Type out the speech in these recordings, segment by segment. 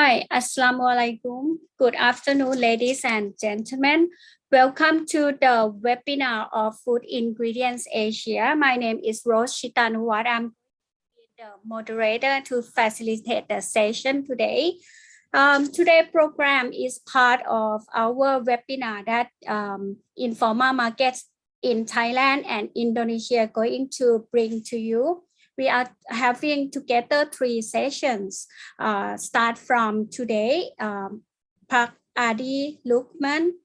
Hi, Assalamu alaikum. Good afternoon, ladies and gentlemen. Welcome to the webinar of Food Ingredients Asia. My name is Rose Chitanuwat. I'm the moderator to facilitate the session today. Today's program is part of our webinar that informal markets in Thailand and Indonesia going to bring to you. We are having together 3 sessions. Start from today. Park Adi Lukman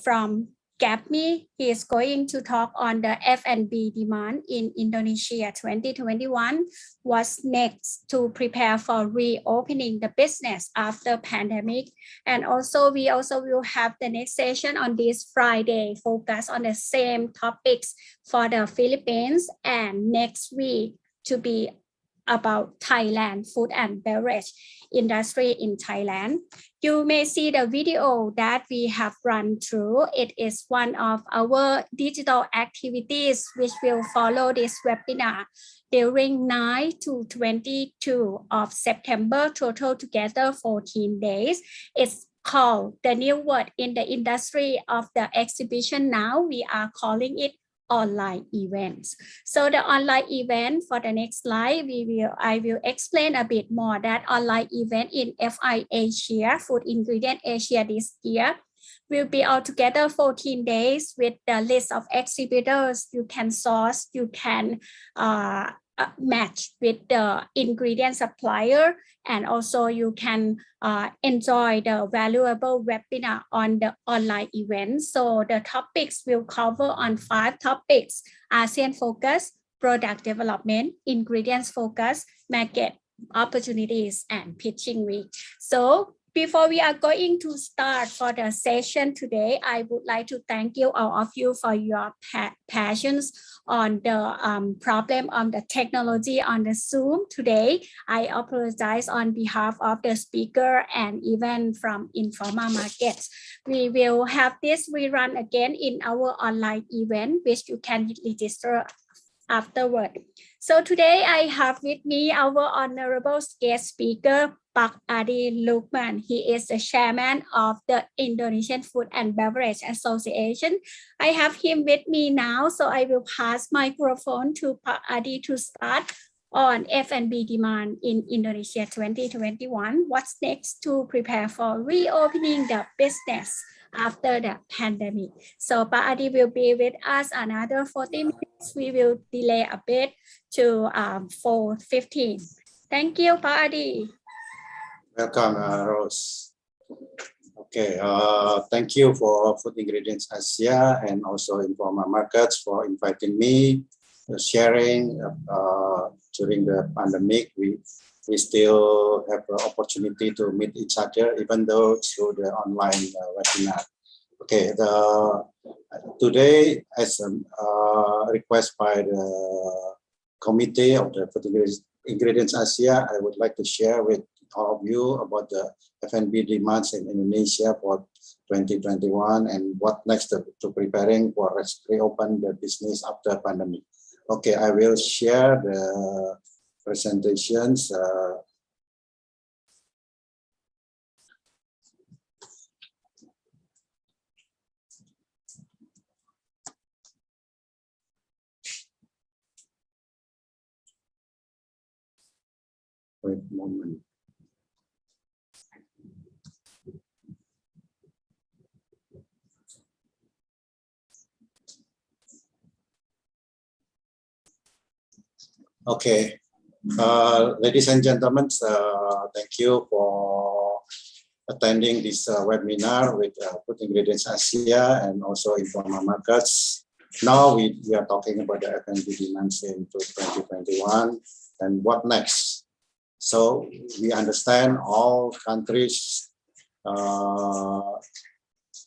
from GAPME, he is going to talk on the F&B demand in Indonesia 2021. What's next to prepare for reopening the business after pandemic? And also we also will have the next session on this Friday, focus on the same topics for the Philippines, and next week to be about Thailand food and beverage industry in Thailand. You may see the video that we have run through. It is one of our digital activities which will follow this webinar during 9 to 22 of September, total together 14 days. It's called the new word in the industry of the exhibition now. We are calling it online events. So the online event for the next slide, I will explain a bit more that online event in FI Asia, Food Ingredient Asia this year, will be altogether 14 days with the list of exhibitors you can source, you can match with the ingredient supplier, and also you can enjoy the valuable webinar on the online event. So the topics will cover on 5 topics: ASEAN focus, product development, ingredients focus, market opportunities, and pitching week. So before we are going to start for the session today, I would like to thank you, all of you, for your passions on the problem on the technology on the Zoom today. I apologize on behalf of the speaker and even from informal markets. We will have this rerun again in our online event, which you can register afterward. So today I have with me our honorable guest speaker, Pak Adi Lukman. He is the chairman of the Indonesian Food and Beverage Association. I have him with me now, so I will pass microphone to Pak Adi to start on F&B demand in Indonesia 2021. What's next to prepare for reopening the business after the pandemic? So Pak Adi will be with us another 40 minutes. We will delay a bit to 4:15. Thank you, Pak Adi. Welcome, Rose. Okay, thank you for Food Ingredients Asia and also Informal Markets for inviting me, sharing during the pandemic. We still have the opportunity to meet each other, even though through the online webinar. Okay, today, as a request by the committee of the Food Ingredients Asia, I would like to share with all of you about the F&B demands in Indonesia for 2021 and what next to preparing for reopen the business after pandemic. Okay, I will share the presentations. Wait a moment. Okay, ladies and gentlemen, thank you for attending this webinar with Food Ingredients Asia and also Informal Markets. Now we are talking about the F&B demands in 2021 and what next. So we understand all countries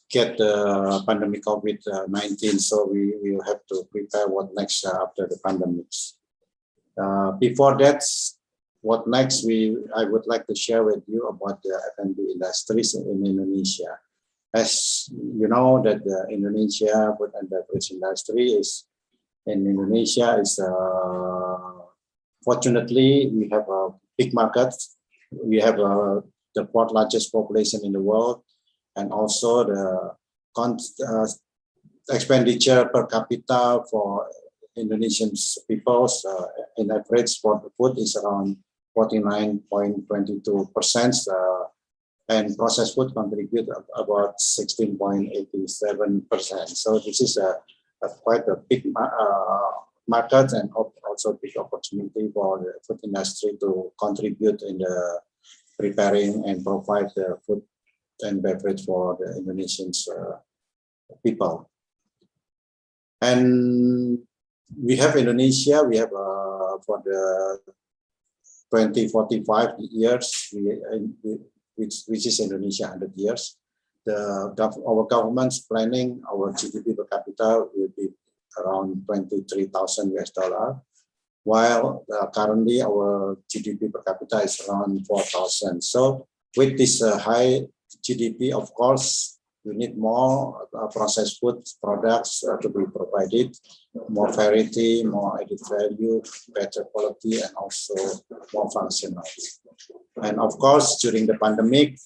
get the pandemic COVID-19, so we will have to prepare what next after the pandemics. Before that, what next I would like to share with you about the F&B industries in Indonesia. As you know that the Indonesia food and beverage industry is in Indonesia is fortunately we have a big market. We have the fourth largest population in the world, and also the expenditure per capita for Indonesian peoples in average for the food is around 49.22%, and processed food contribute about 16.87%. So this is quite a big market and also big opportunity for the food industry to contribute in the preparing and provide the food and beverage for the Indonesian people. And we have Indonesia, we have for the 2045 years, which is Indonesia 100 years. Our government's planning our GDP per capita will be around 23,000 US dollar, while currently our GDP per capita is around 4,000. So with this high GDP, of course, we need more processed food products to be provided, more variety, more added value, better quality, and also more functional. And of course, during the pandemic,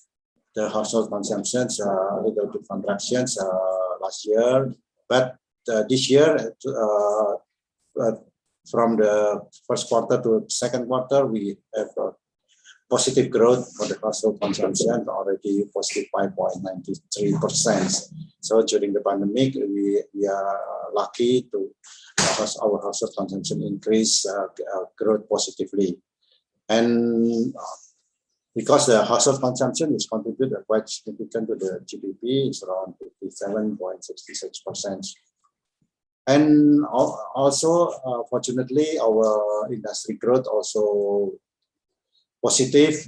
the household consumptions a little bit contractions last year, but this year, from the first quarter to second quarter, we have positive growth for the household consumption, already positive 5.93%. So during the pandemic, we are lucky to our household consumption increase growth positively. And because the household consumption is contributed quite significant to the GDP, it's around 57.66%. And also, fortunately, our industry growth also positive.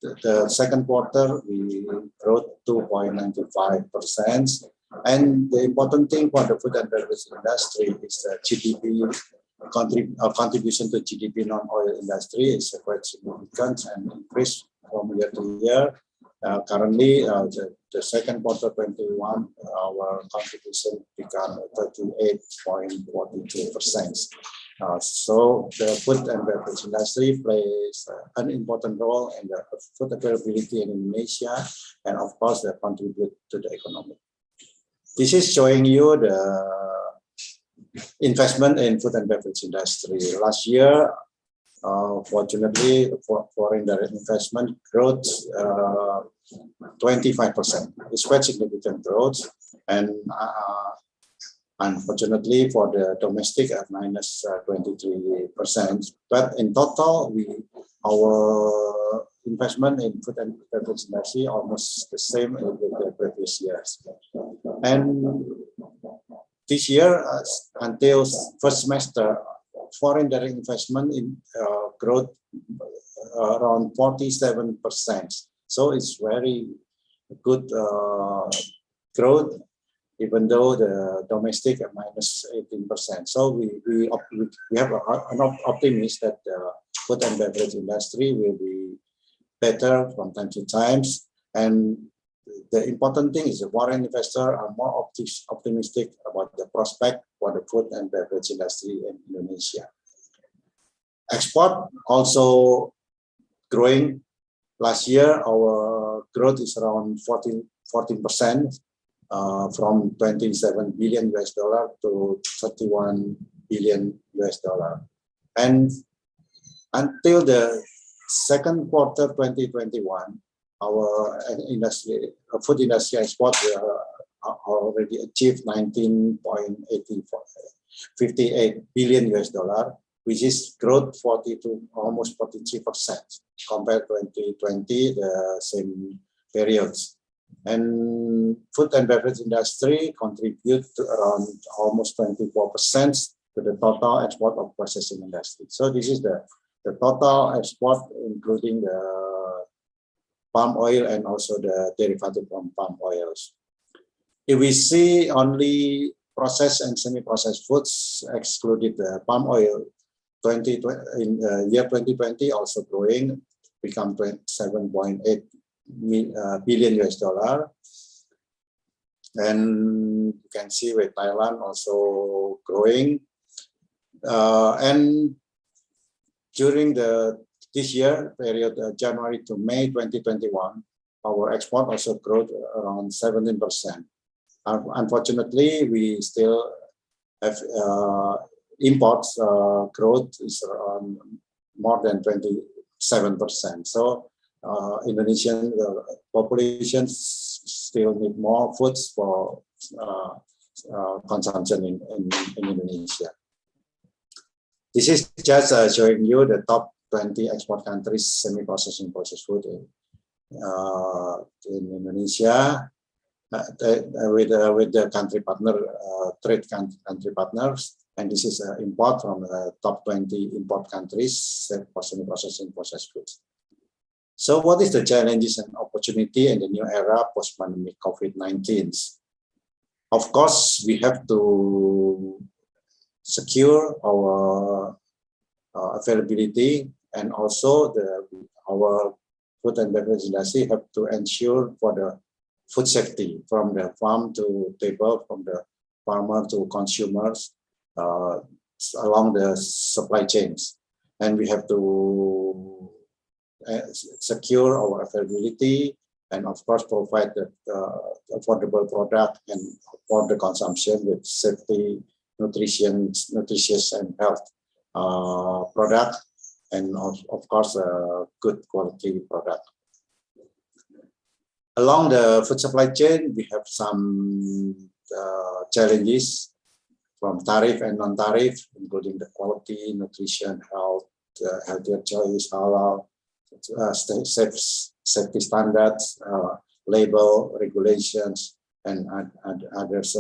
The second quarter, we grew 2.95%. And the important thing for the food and beverage industry is the GDP contribution to GDP non-oil industry is quite significant and increased from year to year. Currently, the second quarter 21, our contribution became 38.42%. So the food and beverage industry plays an important role in the food availability in Indonesia, and of course, they contribute to the economy. This is showing you the investment in food and beverage industry. Last year, fortunately, foreign direct investment growth 25%. It's quite significant growth, and unfortunately for the domestic at minus 23%. But in total, our investment in food and beverage industry almost the same as the previous years. And this year, until first semester, foreign direct investment in growth around 47%. So it's very good growth, even though the domestic at minus 18%. So we have an optimism that the food and beverage industry will be better from time to time. And the important thing is the foreign investors are more optimistic about the prospect for the food and beverage industry in Indonesia. Export also growing. Last year, our growth is around 14%, from 27 billion US dollar to 31 billion US dollar. And until the second quarter 2021, our food industry export already achieved 19.58 billion US dollar, which is growth almost 43% compared to 2020, the same periods. And food and beverage industry contribute to around almost 24% to the total export of processing industry. So this is the total export, including the palm oil and also the derivative from palm oils. If we see only processed and semi-processed foods, excluded the palm oil, in year 2020 also growing, become 27.8 billion US dollar. And you can see with Thailand also growing. And during the this year, period January to May 2021, our export also grew around 17%. Unfortunately, we still have imports growth is around more than 27%. So Indonesian population still need more foods for consumption in Indonesia. This is just showing you the top 20 export countries semi-processing processed food in Indonesia with the country partner trade country partners, and this is import from the top 20 import countries for semi-processing processed foods. So what is the challenges and opportunity in the new era post-pandemic COVID-19? Of course, we have to secure our availability, and also our food and beverage industry have to ensure for the food safety from the farm to table, from the farmer to consumers along the supply chains. And we have to secure our availability, and of course provide the affordable product and for the consumption with safety, nutritious and health product, and of course good quality product. Along the food supply chain, we have some challenges from tariff and non-tariff, including the quality, nutrition, health, healthier choice, halal, safety standards, label regulations, and others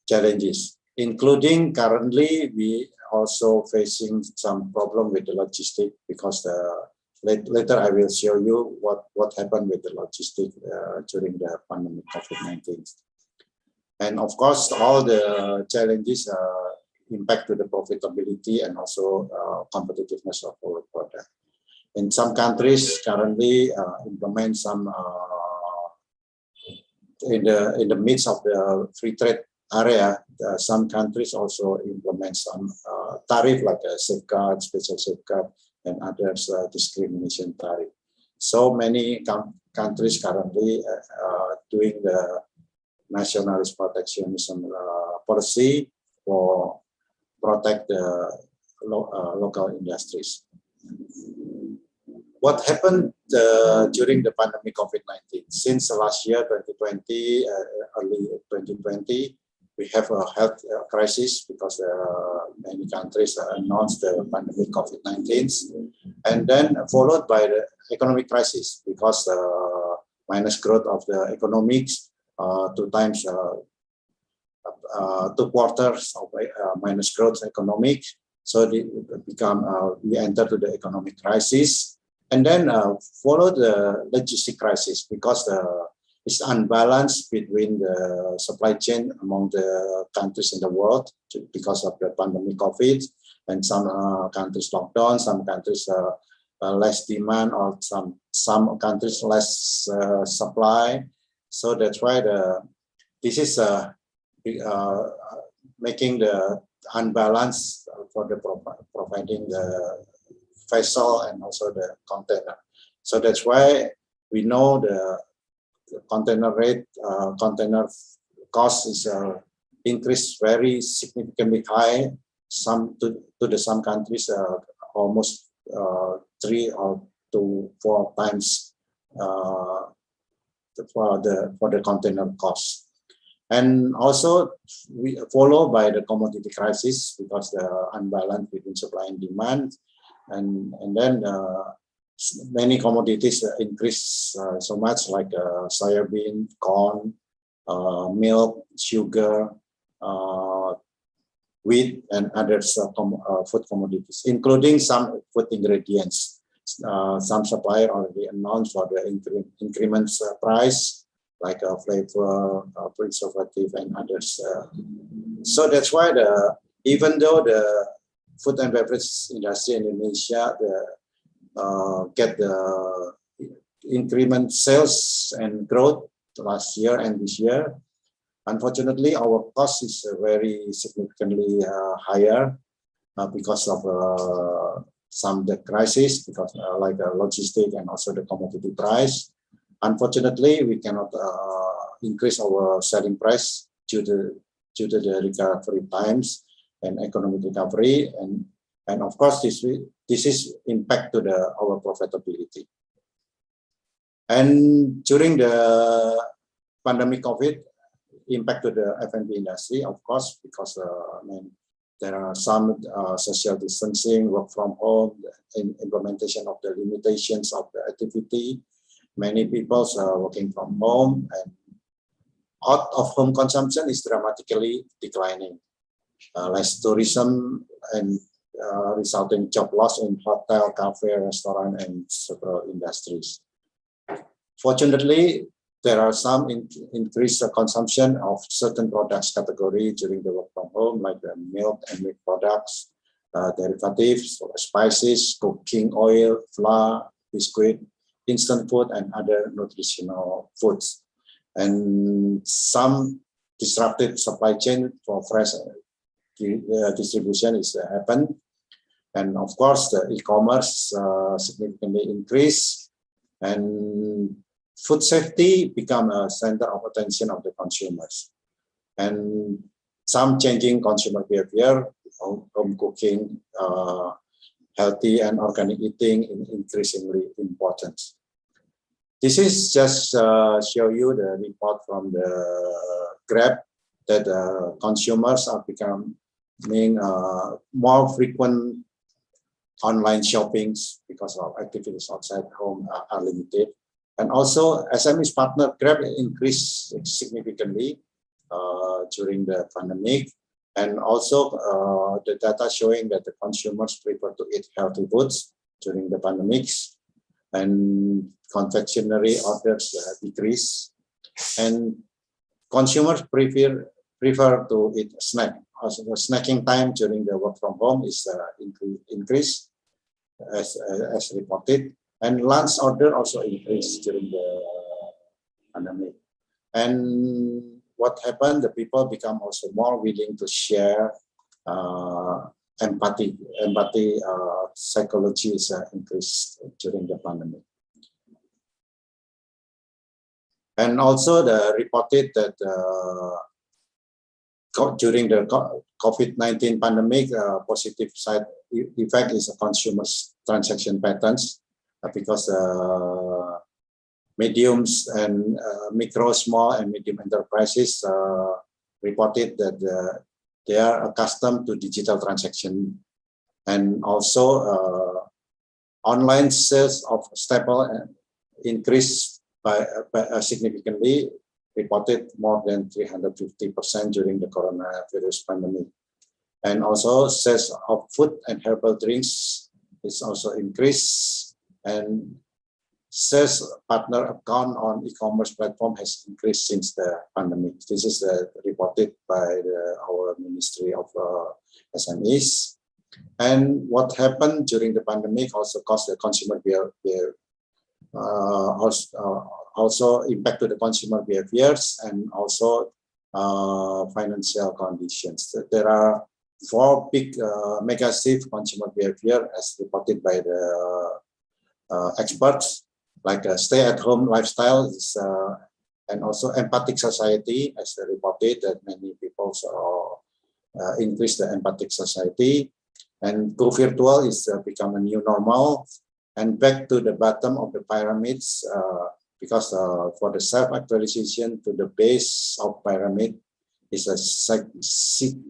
challenges. Including currently, we also facing some problem with the logistic, because later I will show you what happened with the logistic during the pandemic COVID-19. And of course, all the challenges impact to the profitability and also competitiveness of our product. In some countries currently implement some in the midst of the free trade area, some countries also implement some tariff like a safeguard, special safeguard, and others discrimination tariff. So many countries currently doing the nationalist protectionism policy for protect the local industries. What happened during the pandemic COVID-19? Since last year, 2020, early 2020, we have a health crisis because many countries announced the pandemic COVID-19, and then followed by the economic crisis because minus growth of the economics, 2 quarters of minus growth economic. So we enter to the economic crisis, and then follow the logistic crisis because it's unbalanced between the supply chain among the countries in the world because of the pandemic COVID, and some countries lockdown, some countries less demand, or some countries less supply. So that's why this is making the unbalance for the providing the vessel and also the container. So that's why we know the container rate, container cost is increased very significantly high. Some countries almost 3 to 4 times for the container cost. And also we follow by the commodity crisis because the unbalance between supply and demand, and then many commodities increase so much, like soybean, corn, milk, sugar, wheat, and other food commodities, including some food ingredients. Some supplier already announced for the increments price, like flavor, preservative, and others. So that's why even though the food and beverage industry in Indonesia get the increment sales and growth last year and this year, unfortunately our cost is very significantly higher because of some the crisis because like the logistic and also the commodity price. Unfortunately, we cannot increase our selling price due to the recovery times and economic recovery, and of course this is impact to our profitability. And during the pandemic COVID, impact to the F&B industry, of course, because there are some social distancing, work from home, implementation of the limitations of the activity. Many people are working from home, and out of home consumption is dramatically declining. Less tourism and resulting job loss in hotel, cafe, restaurant, and several industries. Fortunately, there are some increased consumption of certain products category during the work from home, like the milk and meat products, derivatives, spices, cooking oil, flour, biscuit, instant food, and other nutritional foods. And some disrupted supply chain for fresh distribution is happened. And of course, the e-commerce significantly increased, and food safety become a center of attention of the consumers. And some changing consumer behavior, home cooking, healthy and organic eating is increasingly important. This is just show you the report from the Grab that consumers are becoming more frequent online shoppings because of activities outside home are limited. And also SMEs partner Grab increased significantly during the pandemic. And also the data showing that the consumers prefer to eat healthy foods during the pandemics, and confectionery orders decrease, and consumers prefer to eat snack. Also, the snacking time during the work from home is increased as reported, and lunch order also increased during the pandemic. And what happened? The people become also more willing to share. Empathy psychology is increased during the pandemic. And also the reported that during the COVID-19 pandemic, positive side effect is a consumer's transaction patterns because mediums and micro, small, and medium enterprises reported that they are accustomed to digital transaction, and also online sales of staple increased by significantly, reported more than 350% during the coronavirus pandemic. And also sales of food and herbal drinks is also increased, and sales partner account on e-commerce platform has increased since the pandemic. This is reported by our Ministry of SMEs. And what happened during the pandemic also caused the consumer behavior, also impacted the consumer behaviors, and also financial conditions. There are 4 big mega shift consumer behavior as reported by the experts, like a stay-at-home lifestyle is, and also empathic society, as reported that many people increase the empathic society, and go virtual is become a new normal, and back to the bottom of the pyramids because for the self-actualization to the base of pyramid is a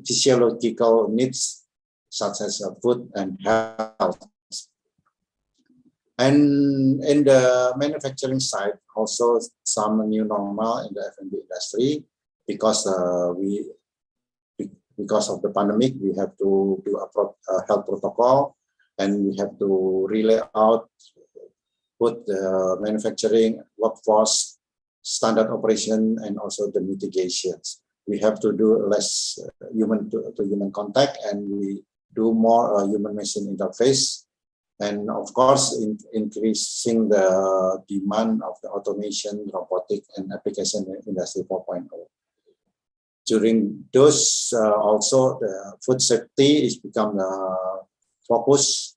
physiological needs such as food and health. And in the manufacturing side, also some new normal in the F&B industry because because of the pandemic, we have to do a health protocol, and we have to relay out, put the manufacturing workforce standard operation, and also the mitigations. We have to do less human to human contact, and we do more human-machine interface. And of course, increasing the demand of the automation, robotic, and application industry 4.0. During those, also the food safety is become the focus,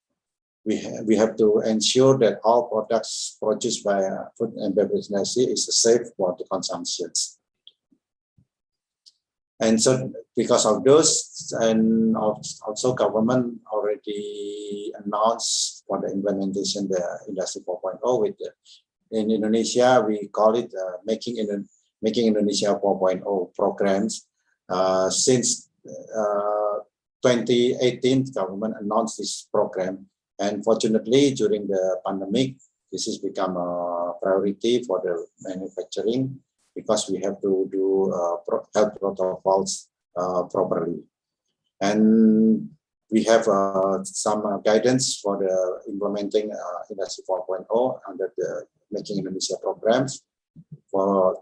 we have to ensure that all products produced by food and beverage industry is safe for the consumptions. And so because of those, and also government already announced for the implementation the Industry 4.0 with in Indonesia, we call it Making Indonesia 4.0 programs. Since 2018, government announced this program. And fortunately, during the pandemic, this has become a priority for the manufacturing because we have to do health protocols properly. And we have some guidance for the implementing Industry 4.0 under the Making Indonesia programs for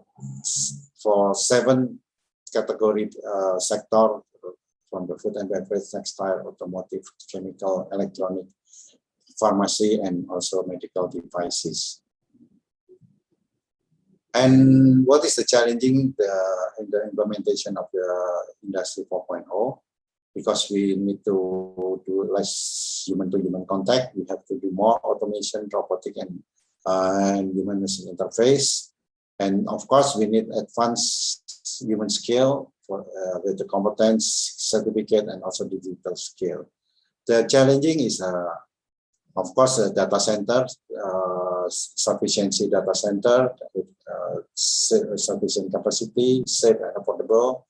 7 category sector from the food and beverage, textile, automotive, chemical, electronic, pharmacy, and also medical devices. And what is the challenging in the implementation of the Industry 4.0? Because we need to do less human-to-human contact, we have to do more automation, robotic, and human-machine interface. And of course, we need advanced human skill for with the competence certificate and also digital skill. The challenging is, of course, data center, sufficiency data center with sufficient capacity, safe and affordable.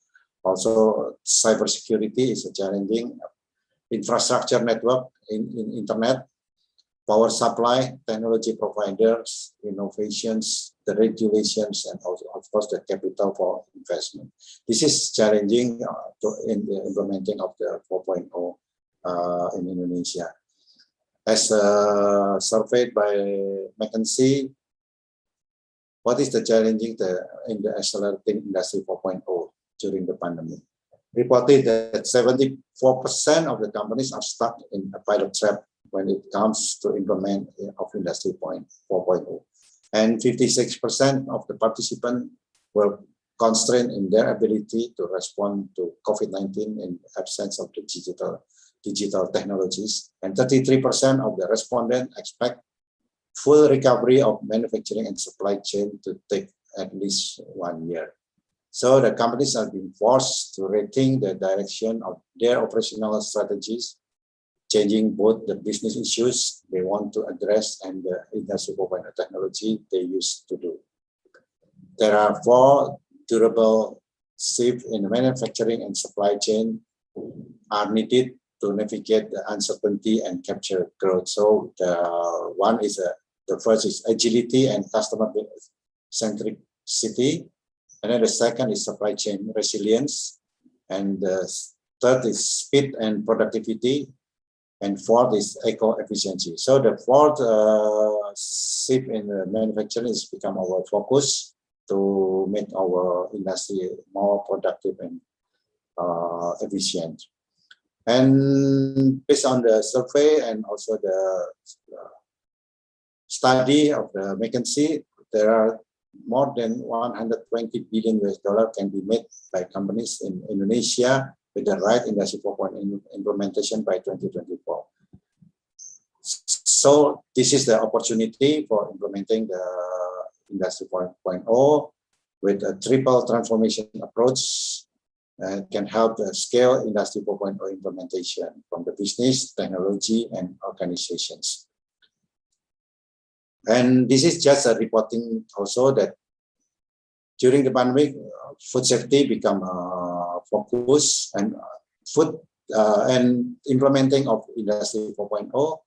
Also, cybersecurity is a challenging. Infrastructure network in internet, power supply, technology providers, innovations, the regulations, and also, of course, the capital for investment. This is challenging in the implementing of the 4.0 in Indonesia. As surveyed by McKinsey, what is the challenging in the accelerating Industry 4.0 during the pandemic? Reported that 74% of the companies are stuck in a pilot trap when it comes to implement of Industry 4.0. And 56% of the participants were constrained in their ability to respond to COVID-19 in absence of the digital technologies. And 33% of the respondents expect full recovery of manufacturing and supply chain to take at least 1 year. So the companies are being forced to rethink the direction of their operational strategies, changing both the business issues they want to address and the Industry 4.0 technology they used to do. There are 4 durable shifts in the manufacturing and supply chain are needed to navigate the uncertainty and capture growth. So the first is agility and customer centricity. And then the second is supply chain resilience. And the third is speed and productivity. And fourth is eco-efficiency. So the fourth shift in the manufacturing has become our focus to make our industry more productive and efficient. And based on the survey and also the study of the McKinsey, there are more than 120 billion US dollar can be made by companies in Indonesia with the right Industry 4.0 implementation by 2024. So this is the opportunity for implementing the Industry 4.0 with a triple transformation approach and can help scale Industry 4.0 implementation from the business, technology, and organizations. And this is just a reporting also that during the pandemic, food safety become a focus, and food and implementing of Industry 4.0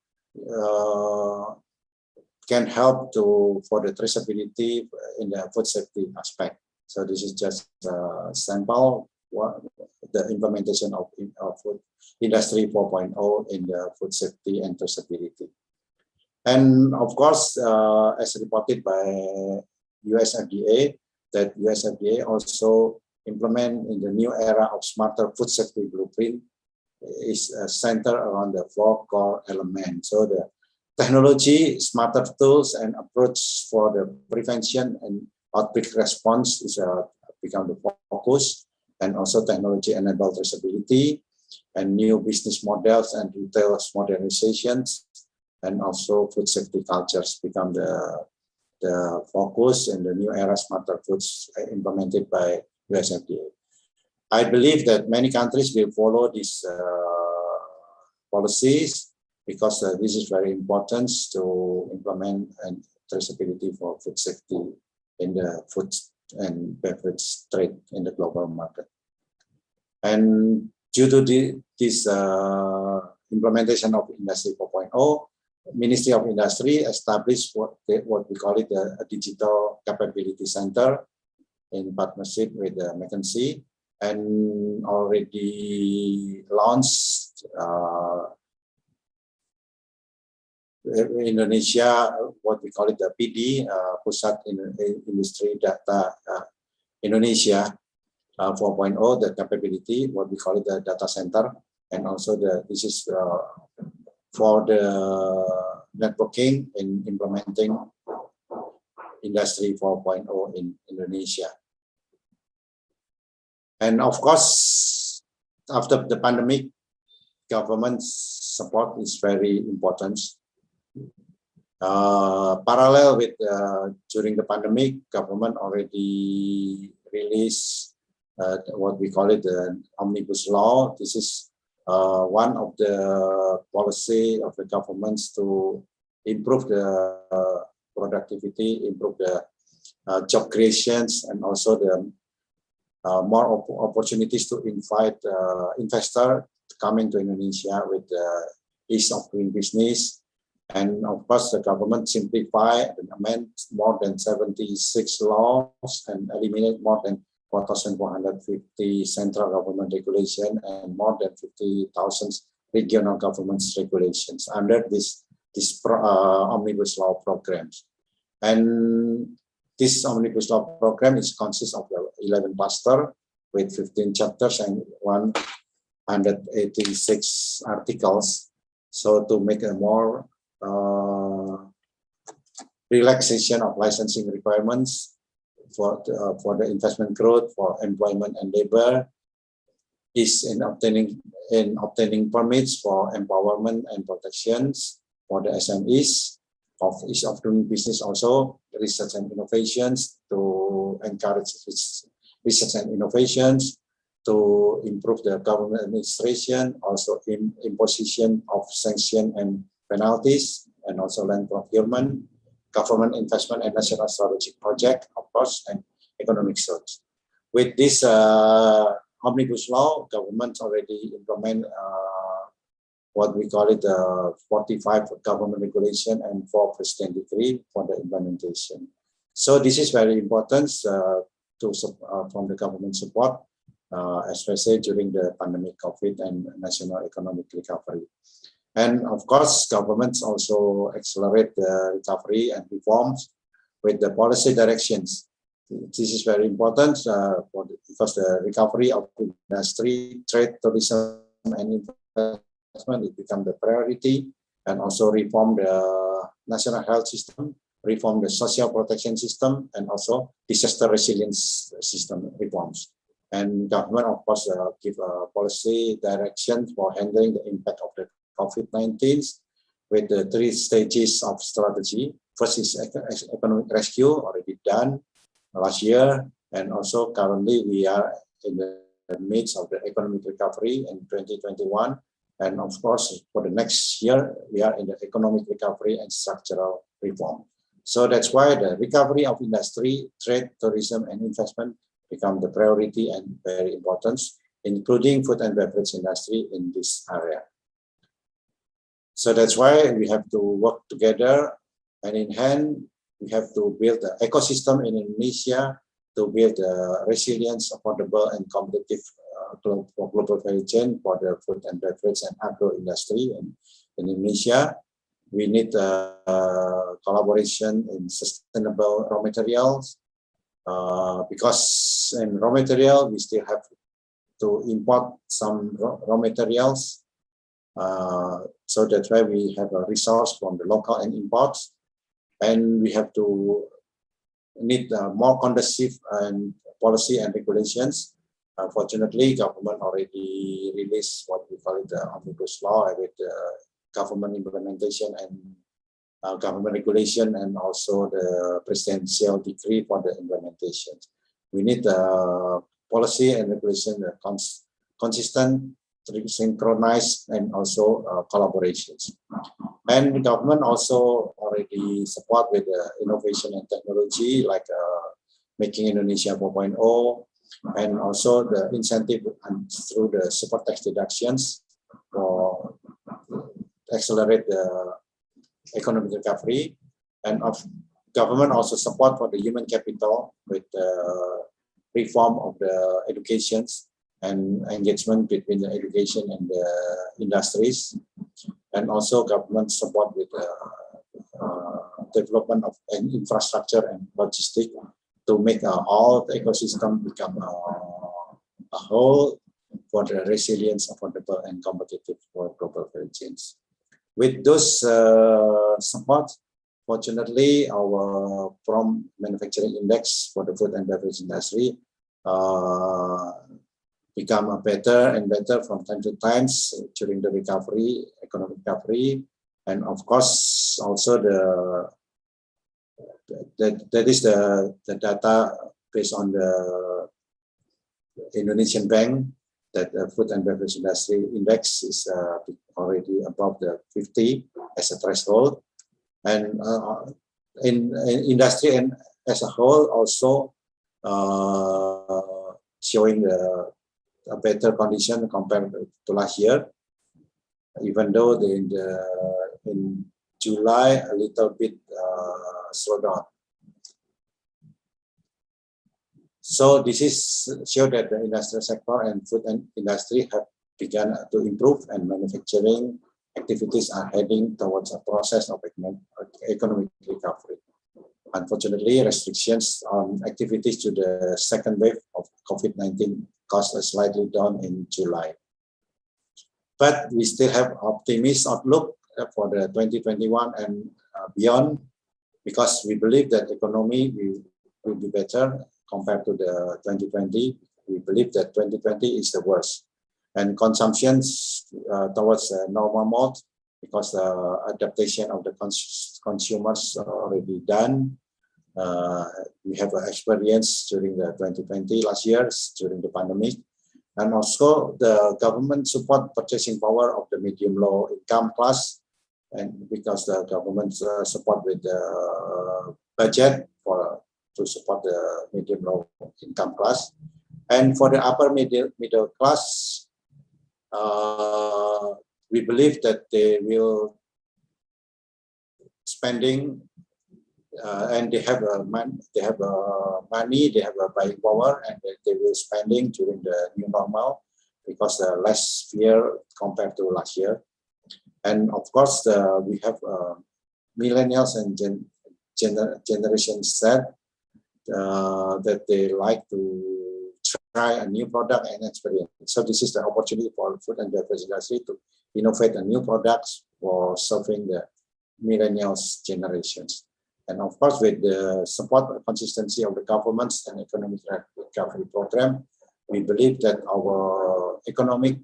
can help for the traceability in the food safety aspect. So this is just a sample the implementation of food Industry 4.0 in the food safety and traceability. And of course, as reported by US FDA, that US FDA also implement in the new era of smarter food safety blueprint is centered around the 4 core elements. So the technology, smarter tools, and approach for the prevention and outbreak response is become the focus, and also technology-enabled traceability and new business models and retail modernizations and also food safety cultures become the focus in the new era smarter foods implemented by USFDA. I believe that many countries will follow these policies because this is very important to implement and traceability for food safety in the food and beverage trade in the global market. And due to this implementation of Industry 4.0, Ministry of Industry established what we call it a digital capability center in partnership with McKinsey, and already launched Indonesia, what we call it the PD, Pusat Industri Data Indonesia 4.0, the capability, what we call it the data center, and also this is for the networking in implementing Industry 4.0 in Indonesia. And of course, after the pandemic, government support is very important. Parallel with during the pandemic, government already released what we call it the omnibus law. This is one of the policy of the governments to improve the productivity, improve the job creations, and also the more opportunities to invite investor coming to Indonesia with the ease of doing business. And of course, the government simplified and amend more than 76 laws and eliminate more than 4,450 central government regulation and more than 50,000 regional governments regulations under this omnibus law programs. And this omnibus law program consists of 11 cluster with 15 chapters and 186 articles. So to make a more relaxation of licensing requirements for the investment growth, for employment and labor, is in obtaining permits for empowerment and protections for the SMEs of ease of doing business, also research and innovations to encourage research and innovations, to improve the government administration, also imposition of sanction and penalties, and also land procurement, government investment and national strategic project, of course, and economic growth. With this omnibus law, government already implement what we call it the 45 government regulation and 4 president decree for the implementation. So this is very important from the government support, especially during the pandemic COVID and national economic recovery. And of course, governments also accelerate the recovery and reforms with the policy directions. This is very important because the recovery of industry, trade, tourism, and investment, it become the priority, and also reform the national health system, reform the social protection system, and also disaster resilience system reforms. And government, of course, give a policy direction for handling the impact of the COVID-19 with the 3 stages of strategy. First is economic rescue, already done last year, and also currently we are in the midst of the economic recovery in 2021. And of course, for the next year, we are in the economic recovery and structural reform. So that's why the recovery of industry, trade, tourism, and investment become the priority and very important, including food and beverage industry in this area. So that's why we have to work together, and in hand, we have to build the ecosystem in Indonesia to build the resilience, affordable, and competitive global value chain for the food and beverage and agro industry in Indonesia. We need collaboration in sustainable raw materials because in raw material we still have to import some raw materials. So that's why we have a resource from the local and imports, and we have to need more conducive and policy and regulations. Fortunately, government already released what we call it the omnibus law with government implementation and government regulation, and also the presidential decree for the implementation. We need policy and regulation that consistent, synchronized, and also collaborations. And the government also already support with innovation and technology, like making Indonesia 4.0, and also the incentive through the super tax deductions for accelerate the economic recovery. And of government also support for the human capital with the reform of the educations and engagement between the education and the industries, and also government support with the development of an infrastructure and logistics to make all the ecosystem become a whole for the resilience, affordable, and competitive for global value chains. With those support, fortunately, our prompt manufacturing index for the food and beverage industry become better and better from time to time during the recovery, economic recovery, and of course also that is the data based on the Indonesian Bank, that the food and beverage industry index is already above the 50 as a threshold, and in industry and as a whole also showing a better condition compared to last year, even though in July a little bit slowed down. So this is show that the industrial sector and food and industry have begun to improve, and manufacturing activities are heading towards a process of economic recovery. Unfortunately, restrictions on activities to the second wave of COVID-19 caused us slightly down in July. But we still have optimistic outlook for the 2021 and beyond, because we believe that economy will be better compared to the 2020. We believe that 2020 is the worst, and consumptions towards a normal mode, because the adaptation of the consumers are already done. We have experience during the 2020 last year during the pandemic, and also the government support purchasing power of the medium low income class, and because the government support with the budget to support the medium low income class, and for the upper middle class, we believe that they will spending. And they have money, they have a buying power, and they will spending during the new normal, because less fear compared to last year. And of course, we have millennials and Generation Z that they like to try a new product and experience. So this is the opportunity for food and beverage industry to innovate a new products for serving the millennials generations. And of course, with the support and consistency of the governments and economic recovery program, we believe that our economic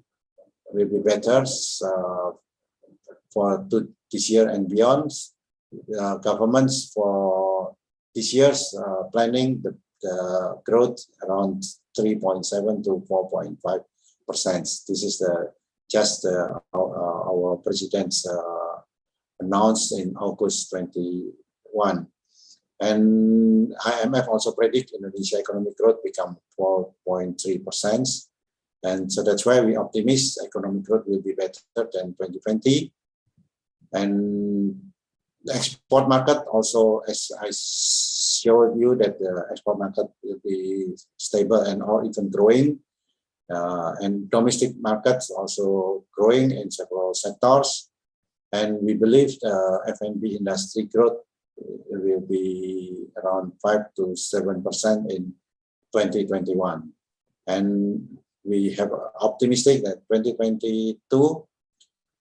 will be better for this year and beyond. Governments for this year's planning the growth around 3.7 to 4.5%. This is our president's announced in August 2021, and IMF also predict Indonesia economic growth become 4.3%, and so that's why we optimistic economic growth will be better than 2020. And the export market also, as I showed you, that the export market will be stable and or even growing, and domestic markets also growing in several sectors, and we believe the F&B industry growth will be around 5 to 7% in 2021, and we have optimistic that 2022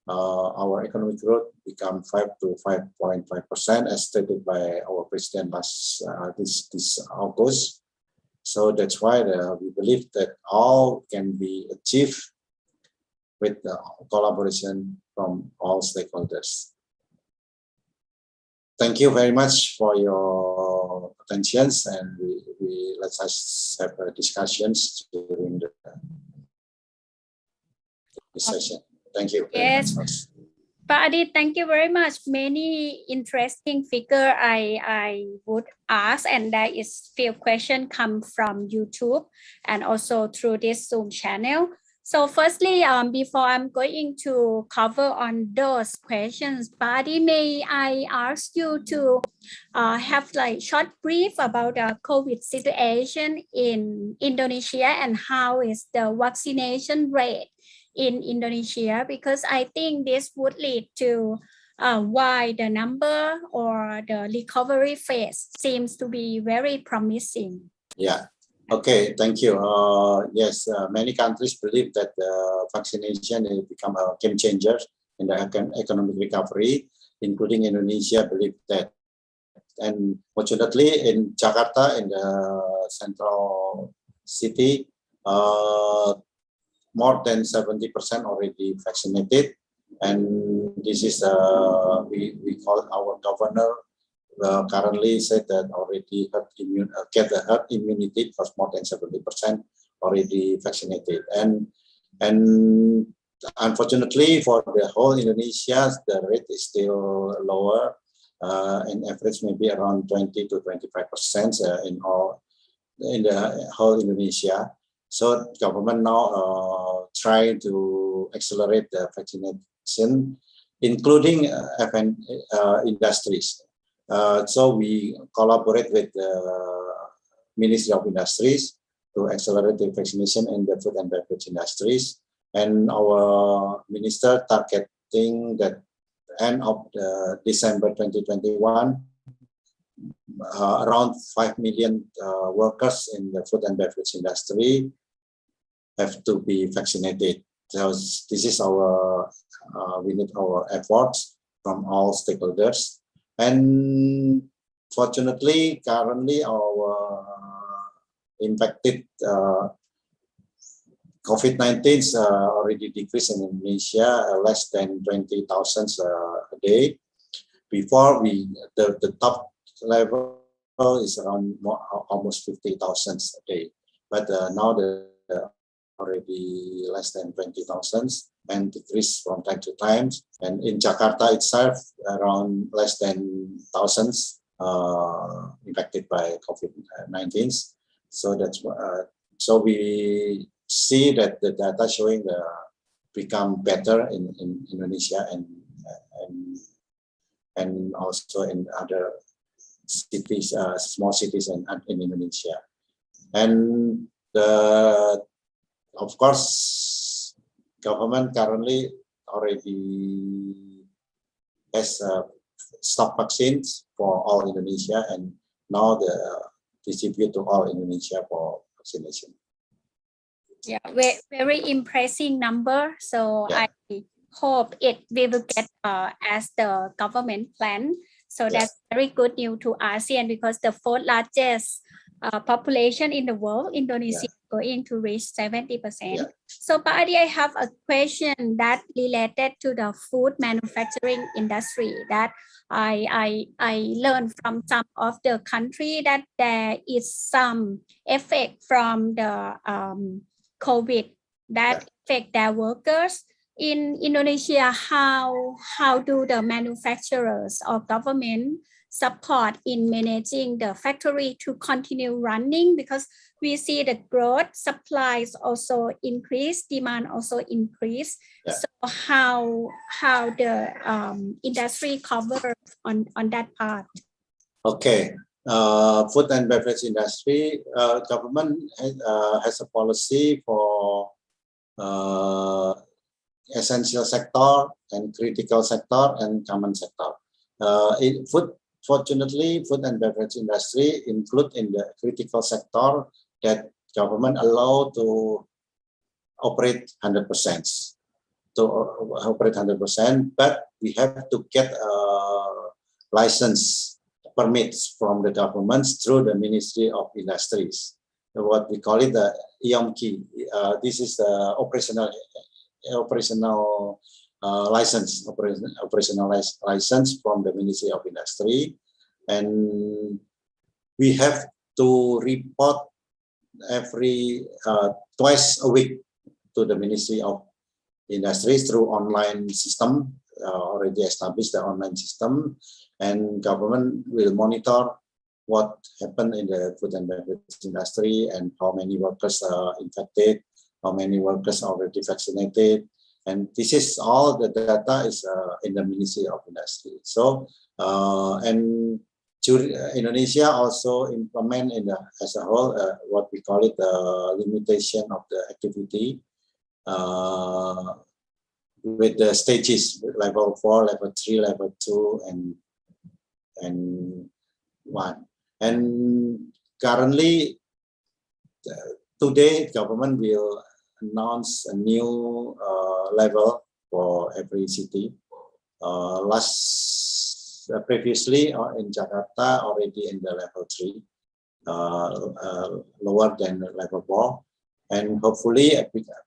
our economic growth become 5 to 5.5% as stated by our president last this August. So that's why we believe that all can be achieved with the collaboration from all stakeholders. Thank you very much for your attentions, and let's us have discussions during the session. Thank you very much. Pak Adit, thank you very much. Many interesting figure I would ask, and there is few questions come from YouTube and also through this Zoom channel. So firstly, before I'm going to cover on those questions, Pak Adit, may I ask you to have like short brief about the COVID situation in Indonesia and how is the vaccination rate in Indonesia, because I think this would lead to why the number or the recovery phase seems to be very promising. Yeah. Okay. Thank you. Yes, many countries believe that vaccination will become a game changer in the economic recovery, including Indonesia believe that. And fortunately, in Jakarta, in the central city, more than 70% already vaccinated, and this is we call our governor currently said that already get the herd immunity because more than 70% already vaccinated, and unfortunately for the whole Indonesia the rate is still lower, in average maybe around 20 to 25% in the whole Indonesia. So government now trying to accelerate the vaccination, including F&B industries. So we collaborate with the Ministry of Industries to accelerate the vaccination in the food and beverage industries. And our minister targeting that end of December 2021, around 5 million workers in the food and beverage industry have to be vaccinated. So this is our, we need our efforts from all stakeholders. And fortunately, currently our impacted COVID-19 is already decreased in Indonesia, less than 20,000 a day. Before the top level is around almost 50,000 a day, but now the already less than 20,000 and decrease from time to time. And in Jakarta itself, around less than thousands impacted by COVID-19. So that's so we see that the data showing the become better in Indonesia and also in other cities, small cities in Indonesia. And of course, government currently already has stock vaccines for all Indonesia, and now the distribute to all Indonesia for vaccination. Yeah, very impressive number. So yeah. I hope we will get as the government plan. So yeah. That's very good news to ASEAN, because the fourth largest population in the world, Indonesia, yeah. Going to reach 70%. Yeah. So Pak Adi, I have a question that related to the food manufacturing industry that I learned from some of the country that there is some effect from the COVID that affect their workers. In Indonesia, how do the manufacturers or government support in managing the factory to continue running? Because we see the growth, supplies also increase, demand also increase. Yeah. So how the industry cover on that part? Okay. Food and beverage industry, government has a policy for essential sector and critical sector and common sector. Fortunately, food and beverage industry include in the critical sector that government allow to operate 100%. To operate 100%, but we have to get license permits from the governments through the Ministry of Industries. What we call it the IOMKI. This is the operational operational license from the Ministry of Industry, and we have to report every twice a week to the Ministry of Industry through online system, already established the online system, and government will monitor what happened in the food and beverage industry and how many workers are infected, how many workers are already vaccinated, and this is all the data is in the Ministry of Industry. So and Indonesia also implement as a whole what we call it the limitation of the activity with the stages, level 4, level 3, level 2, and 1. And currently, today, government will announce a new level for every city. Previously in Jakarta, already in the level 3, lower than level 4. And hopefully,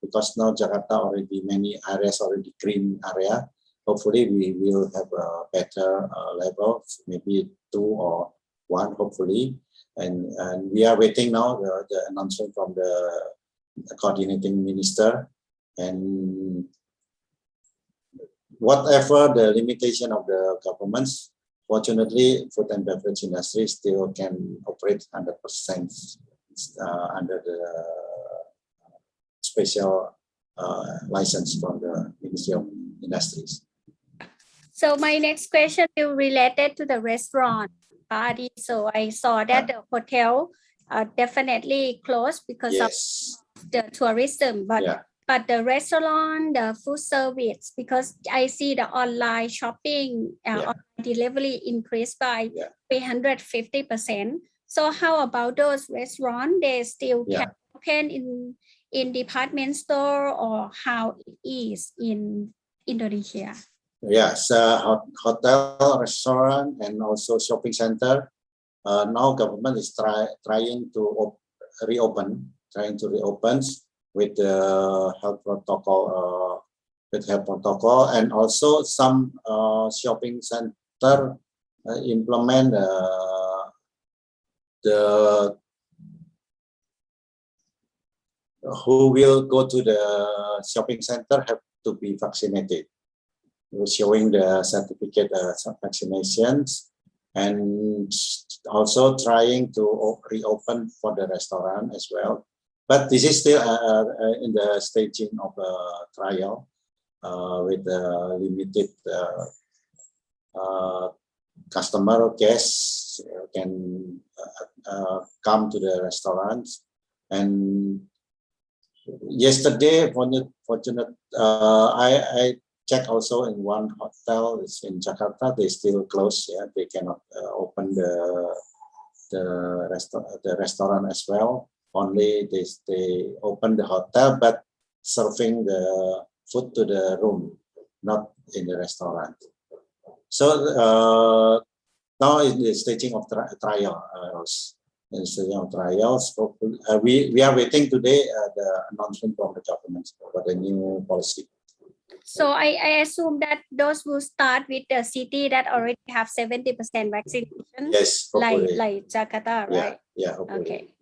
because now Jakarta already many areas already green area, hopefully we will have a better level, maybe 2 or 1, hopefully. And we are waiting now the announcement from the coordinating minister. And whatever the limitation of the governments, fortunately, food and beverage industry still can operate 100% under the special license from the Ministry of Industries. So my next question is related to the restaurant party. So I saw that the hotel definitely closed because of the tourism, but the restaurant, the food service, because I see the online shopping, online delivery increased by 350%. So how about those restaurants? They still can open in department store, or how it is in Indonesia? Yes, hotel, restaurant, and also shopping center. Now government is trying to reopen with the health protocol, and also some shopping center implement the who will go to the shopping center have to be vaccinated, showing the certificate vaccinations, and also trying to reopen for the restaurant as well. But this is still in the staging of a trial with limited customer guests can come to the restaurants. And yesterday, I checked also in one hotel is in Jakarta. They still closed. They cannot open the restaurant as well. Only they open the hotel, but serving the food to the room, not in the restaurant. So now in the staging of trial. Trials. We are waiting today the announcement from the government for the new policy. So I assume that those will start with the city that already have 70% vaccination. Yes, like Jakarta, right? Yeah. Hopefully. Okay.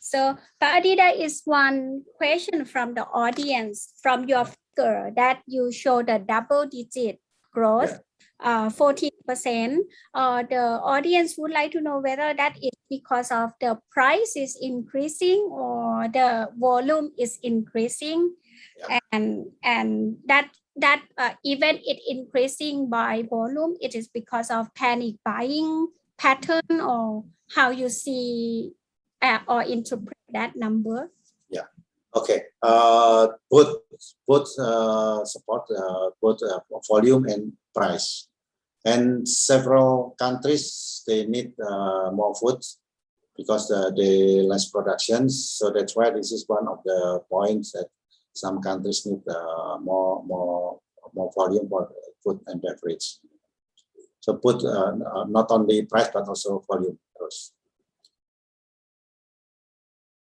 So Pak Adi, there is one question from the audience from your figure that you show the double-digit growth. 14%. The audience would like to know whether that is because of the price is increasing or the volume is increasing, and that even it increasing by volume, it is because of panic buying pattern, or how you see or interpret that number? Yeah. Okay. Both support both volume and price. And several countries, they need more food because they less productions. So that's why this is one of the points that some countries need more volume for food and beverage. So put not only price but also volume.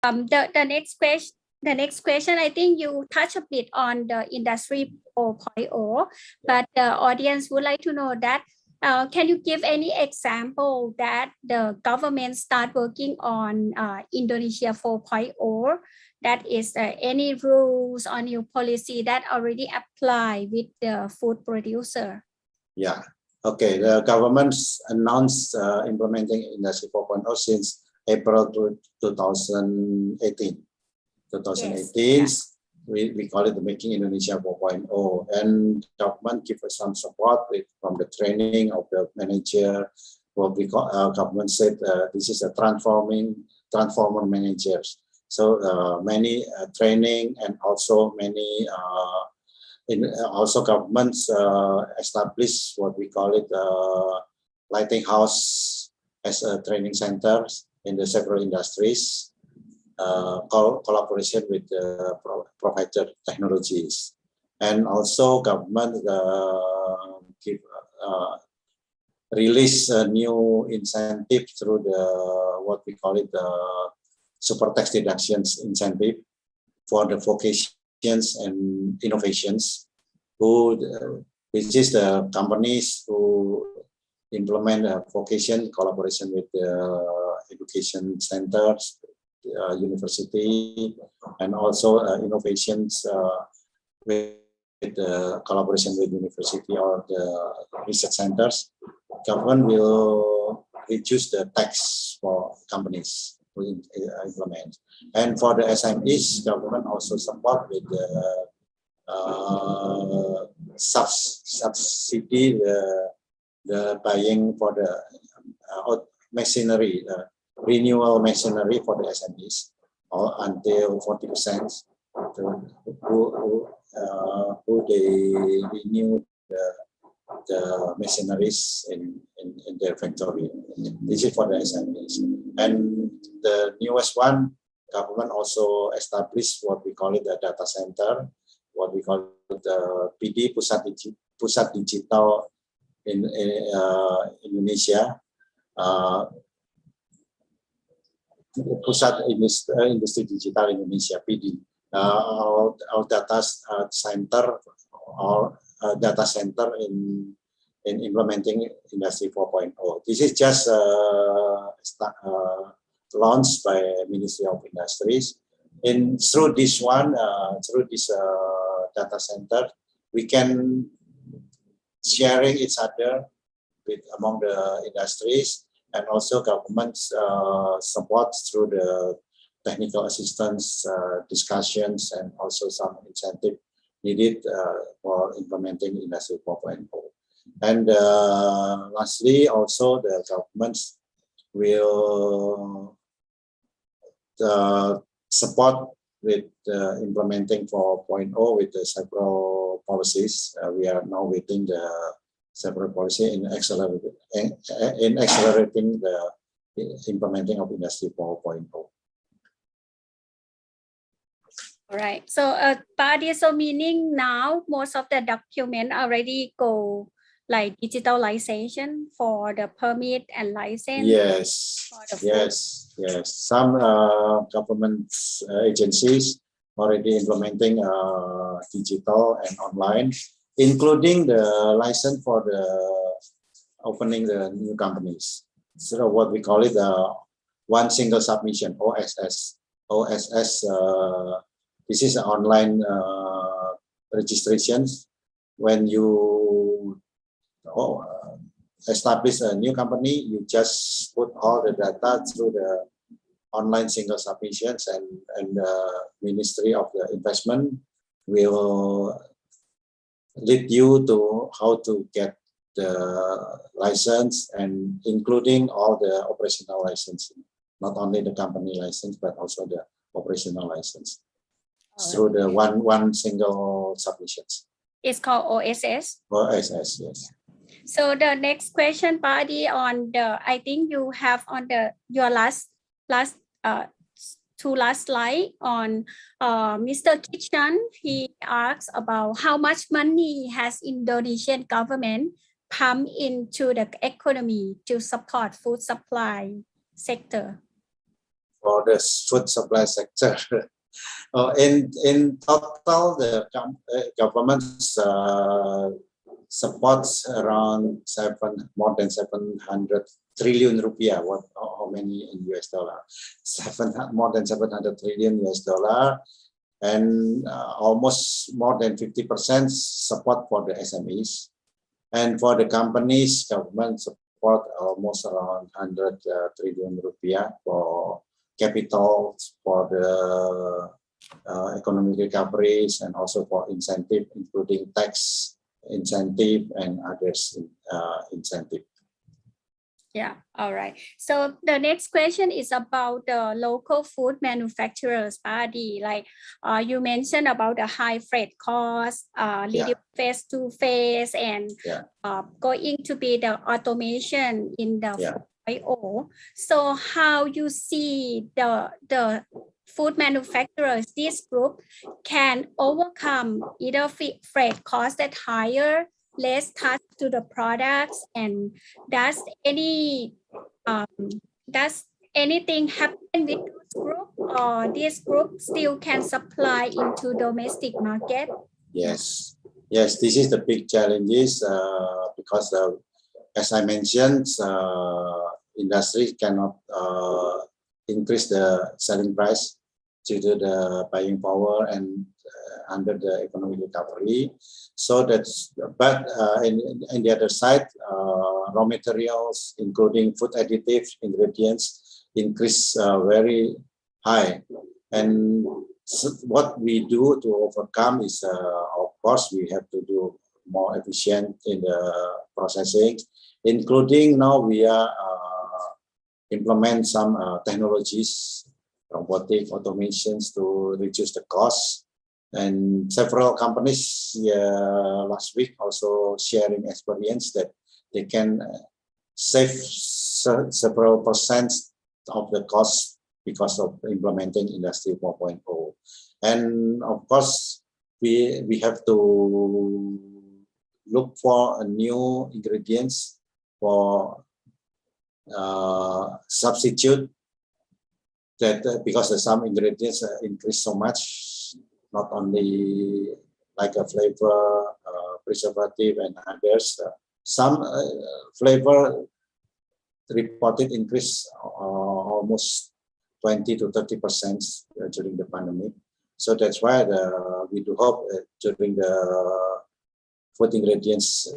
The next question The next question, I think you touch a bit on the industry 4.0, but the audience would like to know that can you give any example that the government start working on Indonesia 4.0? That is any rules or new policy that already apply with the food producer? Yeah. Okay. The government's announced implementing Industry 4.0 since April 2018. 2018, yes. we call it the Making Indonesia 4.0, and government give us some support from the training of the manager. What we call government said this is a transformer managers. So many training, and also many also governments established what we call it lighting house as a training centers in the several industries. Collaboration with the provider technologies, and also government release a new incentive through the what we call it the super tax deductions incentive for the vocations and innovations, which is the companies who implement a vocation collaboration with the education centers, university, and also innovations with collaboration with university or the research centers. Government will reduce the tax for companies to implement. And for the SMEs, government also support with the subsidy, the buying for the machinery, renewal machinery for the SMEs, or until 40%, who they renew the machineries in their factory. This is for the SMEs. And the newest one, government also established what we call it the data center, what we call it the PD, Pusat Digital in Indonesia. Pusat Industri Digital Indonesia (PD), our data center or data center in implementing Industry 4.0. This is just launched by Ministry of Industries. And through this one, through this data center, we can sharing each other with among the industries. And also government's support through the technical assistance discussions, and also some incentive needed for implementing Industry 4.0. And lastly, also the governments will support with implementing 4.0 with the several policies. We are now waiting the several policy in accelerating the implementing of Industry 4.0. All right. So, so meaning now most of the document already go like digitalization for the permit and license. Yes. Yes. Yes. Some government agencies already implementing digital and online, including the license for the opening the new companies. So what we call it one single submission, OSS. OSS. This is an online registrations. When you establish a new company, you just put all the data through the online single submissions, and the Ministry of the Investment will lead you to how to get the license, and including all the operational license, not only the company license, but also the operational license through the one single submissions. It's called OSS. OSS, yes. So the next question, Padi, on the, I think you have on the your last slide on Mr. Kitchen. He asks about how much money has Indonesian government pumped into the economy to support food supply sector. For the food supply sector, In total, the government supports around more than 700 trillion rupiah. What? How many in US dollar? More than 700 trillion US dollar, and almost more than 50% support for the SMEs. And for the companies, government support almost around 100 trillion rupiah for capital, for the economic recoveries, and also for incentive, including tax incentive and others incentive. Yeah, all right. So the next question is about the local food manufacturers, Adi. Like you mentioned about the high freight costs, little face-to-face, and going to be the automation in the 4.0. So how you see the food manufacturers, this group can overcome either freight costs that higher, less touch to the products, and does anything happen with this group, or this group still can supply into domestic market? Yes, this is the big challenges because as I mentioned, industry cannot increase the selling price due to the buying power and under the economic recovery. So that's, but in the other side, raw materials, including food additives, ingredients, increase very high. And so what we do to overcome is, of course, we have to do more efficient in the processing, including now we are implement some technologies, robotic automations to reduce the cost. And several companies last week also sharing experience that they can save several percent of the cost because of implementing Industry 4.0. And of course, we have to look for a new ingredients for substitute that because some ingredients increase so much, not only like a flavor, preservative, and others. Some flavor reported increase almost 20 to 30% during the pandemic. So that's why we do hope during the food ingredients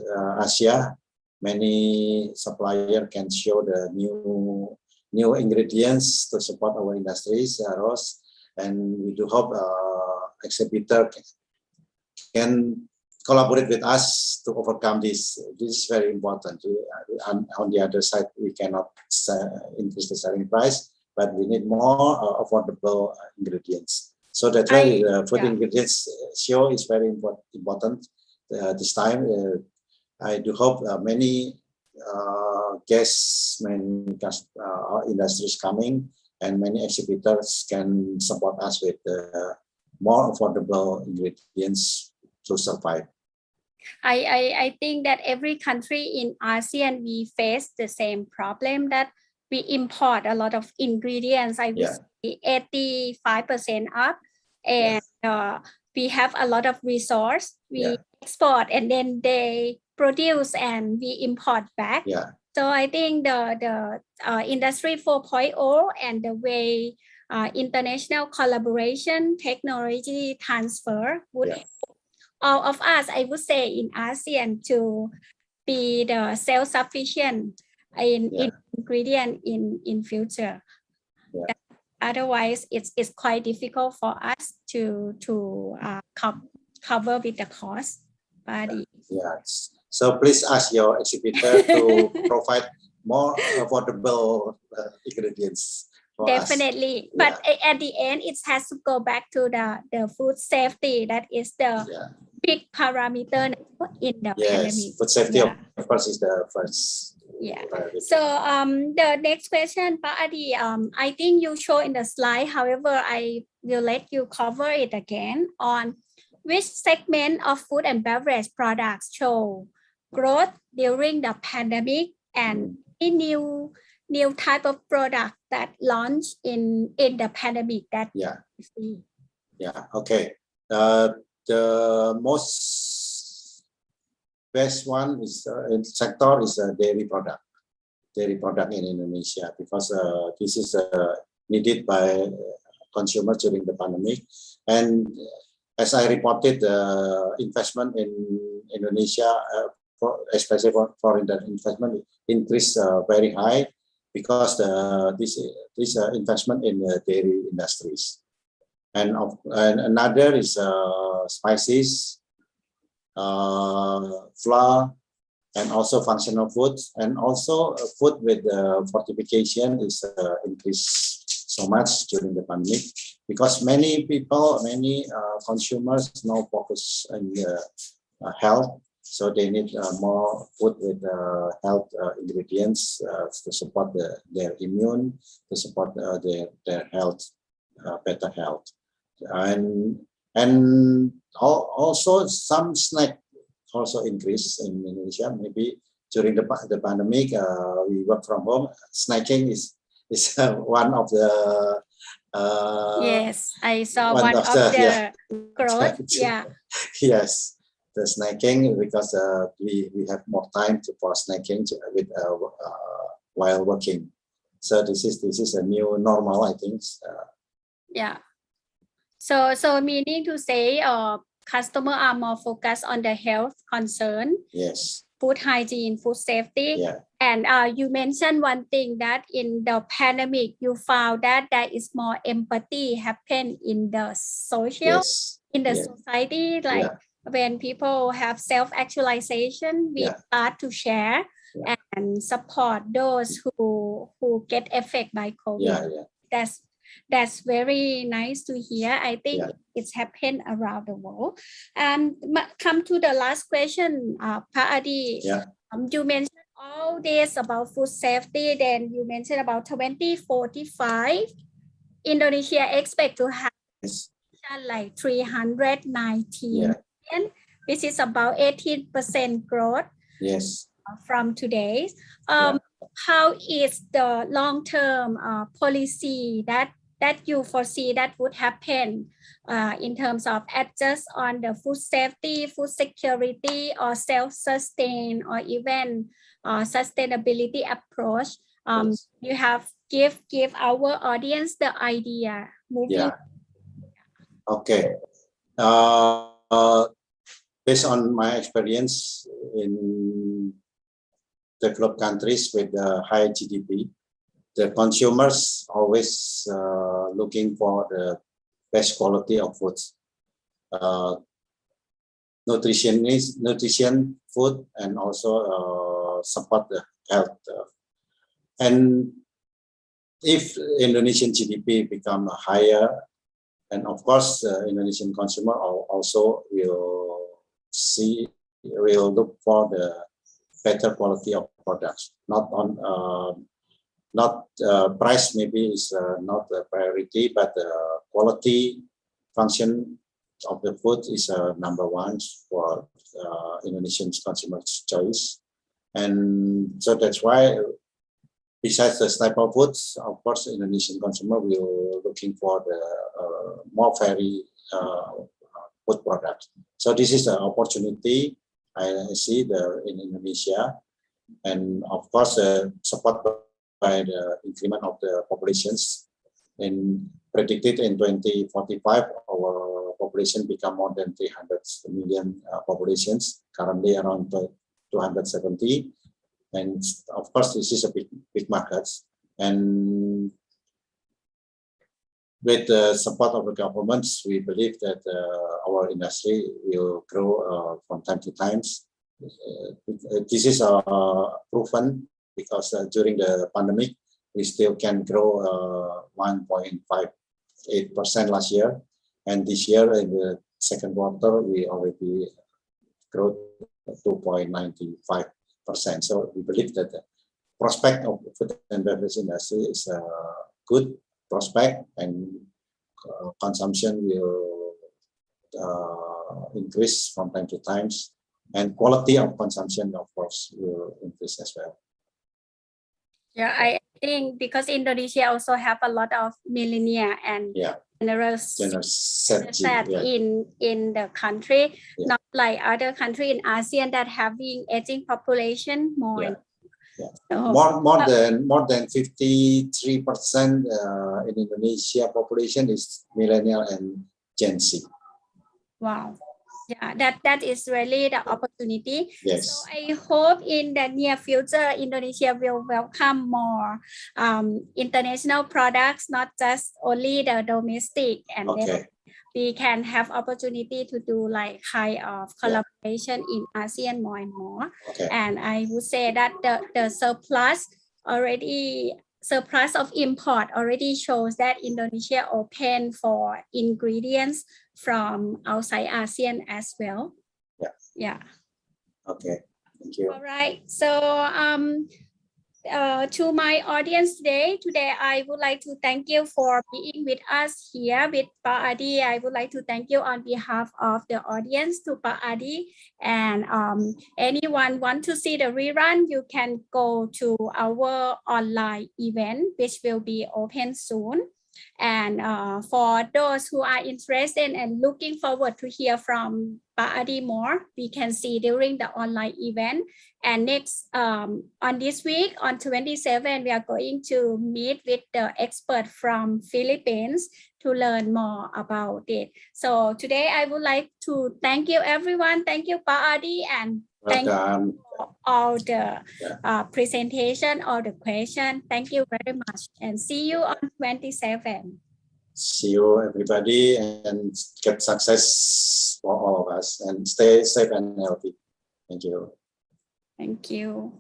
Asia, many suppliers can show the new ingredients to support our industries, Ross, and we do hope exhibitor can collaborate with us to overcome this. This is very important. On the other side, we cannot increase the selling price, but we need more affordable ingredients. So that's why the food ingredients show is very important this time. I do hope many guests, many industries coming, and many exhibitors can support us with more affordable ingredients to survive. I think that every country in ASEAN, we face the same problem that we import a lot of ingredients. I would say 85% up, and we have a lot of resource. We export and then they produce and we import back. So I think the Industry 4.0 and the way international collaboration, technology transfer would help all of us, I would say, in ASEAN to be the self-sufficient in ingredient in future. Otherwise, it's quite difficult for us to cover with the cost. Yes. So please ask your exhibitor to provide more affordable ingredients. Definitely, but at the end, it has to go back to the food safety. That is the big parameter in the pandemic. Food safety, of course, is the first. So the next question, Pak Adi, I think you show in the slide. However, I will let you cover it again on which segment of food and beverage products show growth during the pandemic, and any new type of product that launched in the pandemic that you see. Yeah. Okay. The most best one is in sector is dairy product in Indonesia, because this is needed by consumers during the pandemic. And as I reported, investment in Indonesia, especially for foreign investment, increased very high, because this investment in the dairy industries. And another is spices, flour, and also functional foods, and also food with fortification is increased so much during the pandemic, because many consumers now focus on health, so they need more food with health ingredients to support their immune, to support their health, better health, and also some snack also increase in Indonesia. Maybe during the pandemic, we work from home. Snacking is one of the yes, I saw one of the growth. Yeah. Yes, the snacking, because we have more time for snacking with while working. So this is a new normal, I think. Yeah. So meaning to say, customer are more focused on the health concern. Yes. Food hygiene, food safety. Yeah. And you mentioned one thing, that in the pandemic, you found that there is more empathy happen in the social, yes. in the Yeah. society, like when people have self-actualization, we start to share and support those who get affected by COVID. That's very nice to hear. I think it's happened around the world. And come to the last question, Pa Adi. You mentioned all this about food safety. Then you mentioned about 2045, Indonesia expect to have like 319 million, which is about 18% growth. Yes. From today. How is the long-term policy that you foresee that would happen in terms of adjust on the food safety, food security, or self-sustain, or even sustainability approach? You have give our audience the idea moving. Okay. Based on my experience in developed countries with high GDP, the consumers always looking for the best quality of foods, nutrition food, and also support the health. And if Indonesian GDP become higher, and of course Indonesian consumer also will look for the better quality of products. Not price maybe is not a priority, but quality, function of the food is number one for Indonesian consumers' choice. And so that's why, besides the staple foods, of course, Indonesian consumer will looking for the more varied food products. So this is an opportunity I see in Indonesia, and of course support by the increment of the populations. And predicted in 2045, our population become more than 300 million populations. Currently around 270, and of course this is a big market. And with the support of the governments, we believe that our industry will grow from time to time. This is proven, because during the pandemic, we still can grow 1.58% last year. And this year, in the second quarter, we already grew 2.95%. So we believe that the prospect of the food and beverage industry is a good prospect, and consumption will increase from time to time, and quality of consumption, of course, will increase as well. Yeah, I think because Indonesia also have a lot of millennials, and generosity, yeah. in the country, Yeah. not like other country in ASEAN that having aging population more. Yeah. So, more than 53% in Indonesia population is millennial and Gen Z. wow. Yeah, that is really the opportunity. Yes. So I hope in the near future, Indonesia will welcome more international products, not just only the domestic, and Okay. then we can have opportunity to do like kind of collaboration in ASEAN more and more. Okay. And I would say that the surplus of import already shows that Indonesia open for ingredients from outside ASEAN as well. Yeah. Okay. Thank you. All right. So to my audience today I would like to thank you for being with us here with Pa Adi. I would like to thank you on behalf of the audience to Pa Adi. And anyone want to see the rerun, you can go to our online event, which will be open soon. And for those who are interested and looking forward to hear from Pa Adi more, we can see during the online event. And next, on this week, on 27, we are going to meet with the expert from Philippines to learn more about it. So today, I would like to thank you, everyone. Thank you, Pa Adi, and thank you for all the presentation, all the questions. Thank you very much, and see you on 27. See you, everybody, and get success for all of us, and stay safe and healthy. Thank you. Thank you.